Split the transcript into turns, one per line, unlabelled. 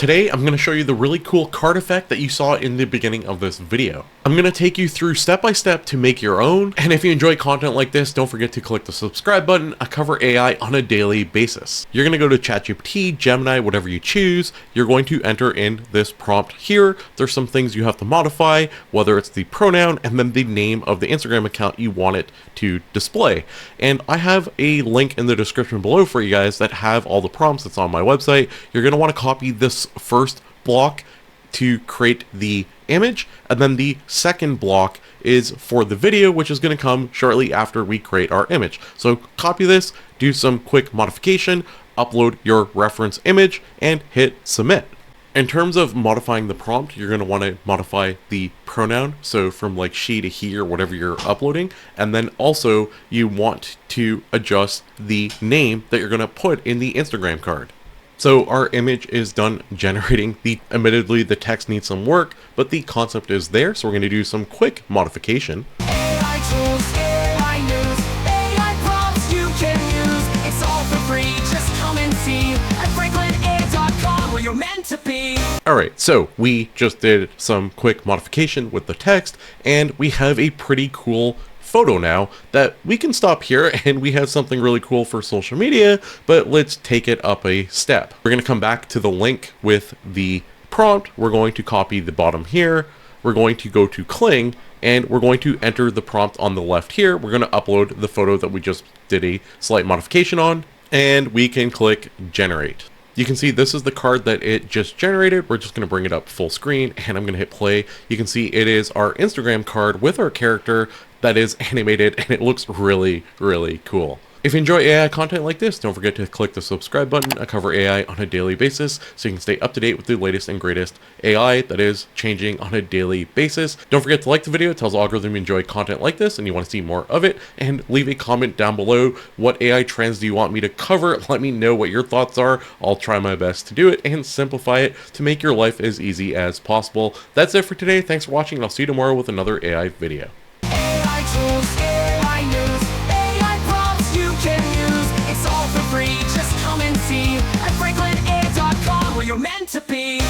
Today, I'm going to show you the really cool card effect that you saw in the beginning of this video. I'm going to take you through step by step to make your own, and if you enjoy content like this, don't forget to click the subscribe button. I cover AI on a daily basis. You're going to go to ChatGPT, Gemini, whatever you choose. You're going to enter in this prompt here. There's some things you have to modify, whether it's the pronoun and then the name of the Instagram account you want it to display. And I have a link in the description below for you guys that have all the prompts that's on my website. You're going to want to copy this first block to create the image, and then the second block is for the video, which is going to come shortly after we create our image. So copy this, do some quick modification, upload your reference image, and hit submit. In terms of modifying the prompt, you're going to want to modify the pronoun, so from like she to he or whatever you're uploading, and then also you want to adjust the name that you're going to put in the Instagram card. So our image is done generating. Admittedly, the text needs some work, but the concept is there, so we're going to do some quick modification.
AI tools, AI news, AI prompts you can use. It's all for free, just come and see at FranklinAI.com where you're meant to be.
Alright, so we just did some quick modification with the text, and we have a pretty cool photo now that we can stop here, and we have something really cool for social media, but let's take it up a step. We're going to come back to the link with the prompt. We're going to copy the bottom here. We're going to go to Kling, and we're going to enter the prompt on the left here. We're going to upload the photo that we just did a slight modification on, and we can click generate. You can see this is the card that it just generated. We're just going to bring it up full screen, and I'm going to hit play. You can see it is our Instagram card with our character that is animated, and it looks really, really cool. If you enjoy AI content like this, don't forget to click the subscribe button. I cover AI on a daily basis, so you can stay up to date with the latest and greatest AI that is changing on a daily basis. Don't forget to like the video. It tells the algorithm you enjoy content like this and you want to see more of it. And leave a comment down below. What AI trends do you want me to cover? Let me know what your thoughts are. I'll try my best to do it and simplify it to make your life as easy as possible. That's it for today. Thanks for watching, and I'll see you tomorrow with another AI video.
AI tools, AI news, AI prompts you can use. It's all for free, just come and see at FranklinAI.com where you're meant to be.